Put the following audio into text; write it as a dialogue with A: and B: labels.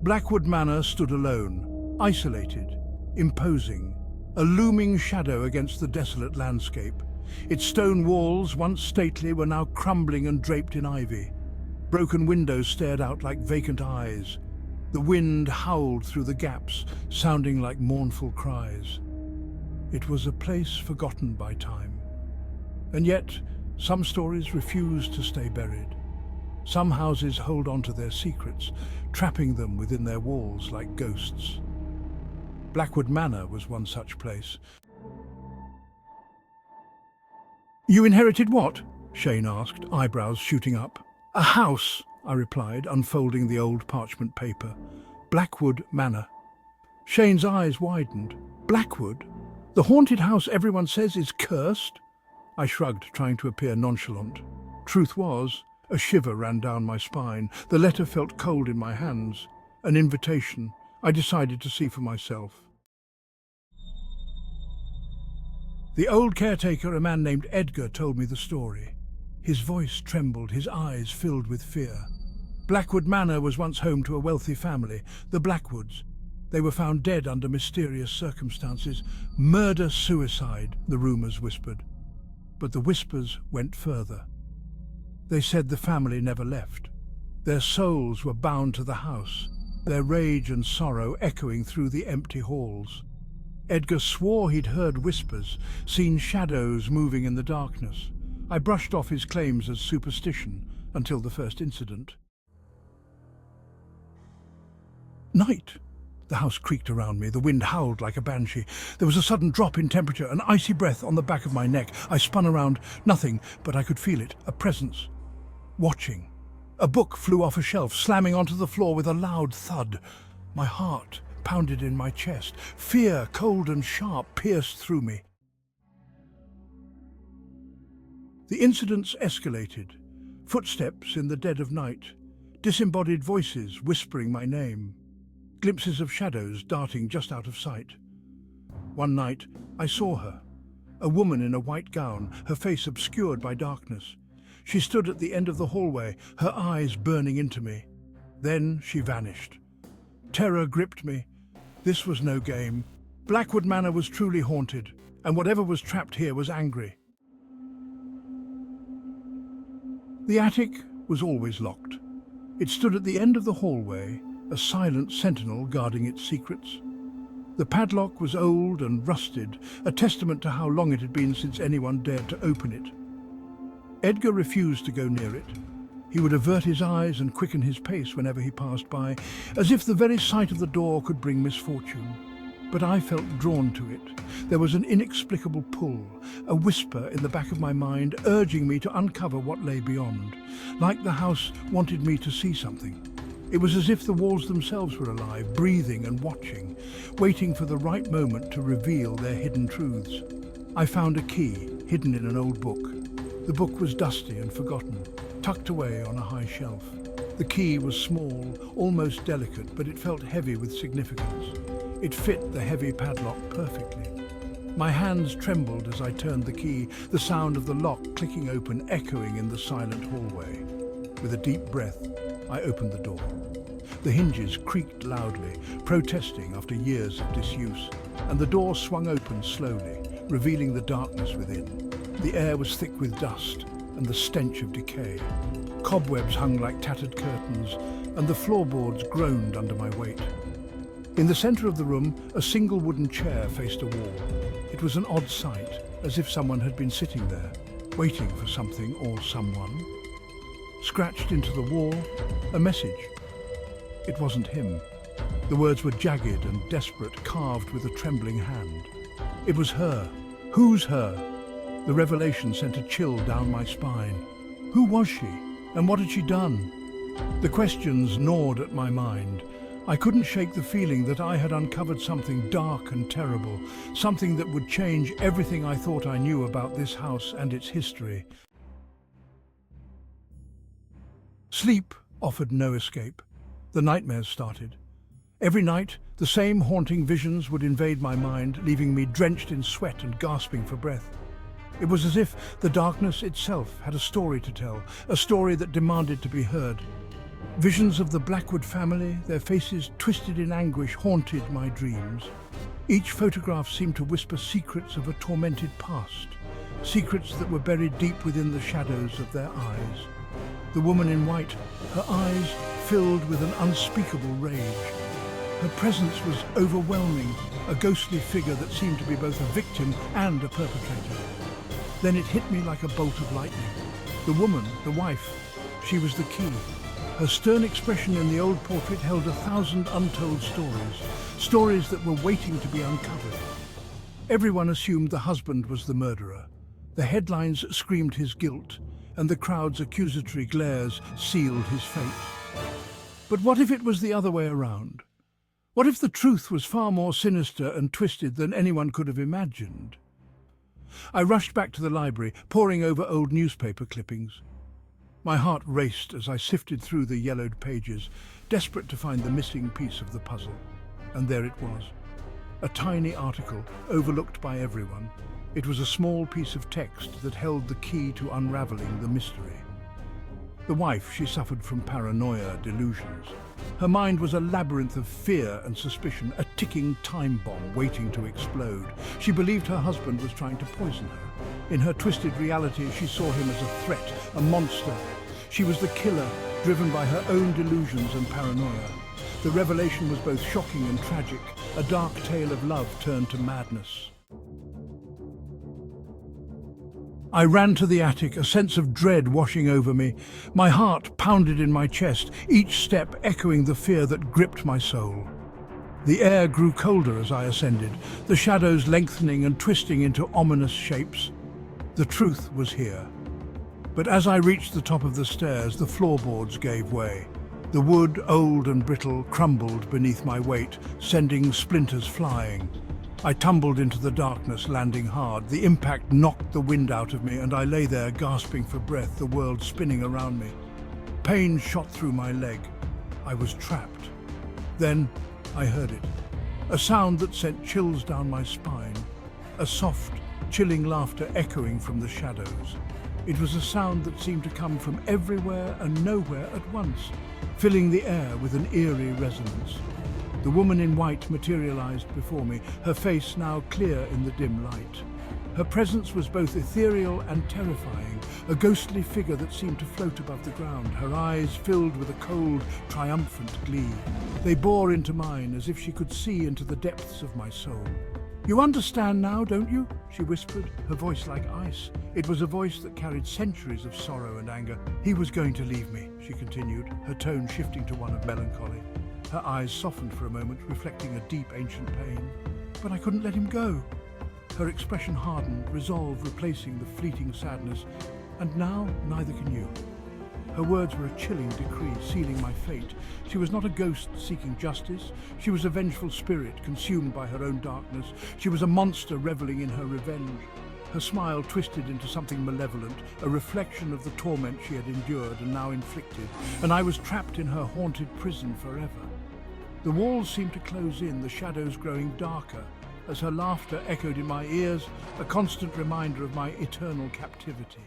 A: Blackwood Manor stood alone, isolated, imposing, a looming shadow against the desolate landscape. Its stone walls, once stately, were now crumbling and draped in ivy. Broken windows stared out like vacant eyes. The wind howled through the gaps, sounding like mournful cries. It was a place forgotten by time. And yet, some stories refuse to stay buried. Some houses hold on to their secrets, trapping them within their walls like ghosts. Blackwood Manor was one such place. "You inherited what?" Shane asked, eyebrows shooting up. "A house," I replied, unfolding the old parchment paper. "Blackwood Manor." Shane's eyes widened. "Blackwood? The haunted house everyone says is cursed?" I shrugged, trying to appear nonchalant. Truth was, a shiver ran down my spine. The letter felt cold in my hands. An invitation. I decided to see for myself. The old caretaker, a man named Edgar, told me the story. His voice trembled, his eyes filled with fear. Blackwood Manor was once home to a wealthy family, the Blackwoods. They were found dead under mysterious circumstances. Murder-suicide, the rumours whispered. But the whispers went further. They said the family never left. Their souls were bound to the house, their rage and sorrow echoing through the empty halls. Edgar swore he'd heard whispers, seen shadows moving in the darkness. I brushed off his claims as superstition until the first incident. Night. The house creaked around me, the wind howled like a banshee. There was a sudden drop in temperature, an icy breath on the back of my neck. I spun around, nothing, but I could feel it, a presence. Watching. A book flew off a shelf, slamming onto the floor with a loud thud. My heart pounded in my chest. Fear, cold and sharp, pierced through me. The incidents escalated. Footsteps in the dead of night. Disembodied voices whispering my name. Glimpses of shadows darting just out of sight. One night, I saw her. A woman in a white gown, her face obscured by darkness. She stood at the end of the hallway, her eyes burning into me. Then she vanished. Terror gripped me. This was no game. Blackwood Manor was truly haunted, and whatever was trapped here was angry. The attic was always locked. It stood at the end of the hallway, a silent sentinel guarding its secrets. The padlock was old and rusted, a testament to how long it had been since anyone dared to open it. Edgar refused to go near it. He would avert his eyes and quicken his pace whenever he passed by, as if the very sight of the door could bring misfortune. But I felt drawn to it. There was an inexplicable pull, a whisper in the back of my mind urging me to uncover what lay beyond, like the house wanted me to see something. It was as if the walls themselves were alive, breathing and watching, waiting for the right moment to reveal their hidden truths. I found a key, hidden in an old book. The book was dusty and forgotten, tucked away on a high shelf. The key was small, almost delicate, but it felt heavy with significance. It fit the heavy padlock perfectly. My hands trembled as I turned the key, the sound of the lock clicking open echoing in the silent hallway. With a deep breath, I opened the door. The hinges creaked loudly, protesting after years of disuse, and the door swung open slowly, revealing the darkness within. The air was thick with dust and the stench of decay. Cobwebs hung like tattered curtains, and the floorboards groaned under my weight. In the center of the room, a single wooden chair faced a wall. It was an odd sight, as if someone had been sitting there, waiting for something or someone. Scratched into the wall, a message. It wasn't him. The words were jagged and desperate, carved with a trembling hand. It was her. Who's her? The revelation sent a chill down my spine. Who was she? And what had she done? The questions gnawed at my mind. I couldn't shake the feeling that I had uncovered something dark and terrible, something that would change everything I thought I knew about this house and its history. Sleep offered no escape. The nightmares started. Every night, the same haunting visions would invade my mind, leaving me drenched in sweat and gasping for breath. It was as if the darkness itself had a story to tell, a story that demanded to be heard. Visions of the Blackwood family, their faces twisted in anguish, haunted my dreams. Each photograph seemed to whisper secrets of a tormented past, secrets that were buried deep within the shadows of their eyes. The woman in white, her eyes filled with an unspeakable rage. Her presence was overwhelming, a ghostly figure that seemed to be both a victim and a perpetrator. Then it hit me like a bolt of lightning. The woman, the wife, she was the key. Her stern expression in the old portrait held 1,000 untold stories, stories that were waiting to be uncovered. Everyone assumed the husband was the murderer. The headlines screamed his guilt, and the crowd's accusatory glares sealed his fate. But what if it was the other way around? What if the truth was far more sinister and twisted than anyone could have imagined? I rushed back to the library, poring over old newspaper clippings. My heart raced as I sifted through the yellowed pages, desperate to find the missing piece of the puzzle. And there it was, a tiny article overlooked by everyone. It was a small piece of text that held the key to unraveling the mystery. The wife, she suffered from paranoia delusions. Her mind was a labyrinth of fear and suspicion, a ticking time bomb waiting to explode. She believed her husband was trying to poison her. In her twisted reality, she saw him as a threat, a monster. She was the killer, driven by her own delusions and paranoia. The revelation was both shocking and tragic, a dark tale of love turned to madness. I ran to the attic, a sense of dread washing over me. My heart pounded in my chest, each step echoing the fear that gripped my soul. The air grew colder as I ascended, the shadows lengthening and twisting into ominous shapes. The truth was here. But as I reached the top of the stairs, the floorboards gave way. The wood, old and brittle, crumbled beneath my weight, sending splinters flying. I tumbled into the darkness, landing hard. The impact knocked the wind out of me, and I lay there gasping for breath, the world spinning around me. Pain shot through my leg. I was trapped. Then I heard it. A sound that sent chills down my spine. A soft, chilling laughter echoing from the shadows. It was a sound that seemed to come from everywhere and nowhere at once, filling the air with an eerie resonance. The woman in white materialized before me, her face now clear in the dim light. Her presence was both ethereal and terrifying, a ghostly figure that seemed to float above the ground, her eyes filled with a cold, triumphant glee. They bore into mine as if she could see into the depths of my soul. "You understand now, don't you?" she whispered, her voice like ice. It was a voice that carried centuries of sorrow and anger. "He was going to leave me," she continued, her tone shifting to one of melancholy. Her eyes softened for a moment, reflecting a deep, ancient pain. "But I couldn't let him go." Her expression hardened, resolve replacing the fleeting sadness. "And now, neither can you." Her words were a chilling decree, sealing my fate. She was not a ghost seeking justice. She was a vengeful spirit, consumed by her own darkness. She was a monster reveling in her revenge. Her smile twisted into something malevolent, a reflection of the torment she had endured and now inflicted, and I was trapped in her haunted prison forever. The walls seemed to close in, the shadows growing darker, as her laughter echoed in my ears, a constant reminder of my eternal captivity.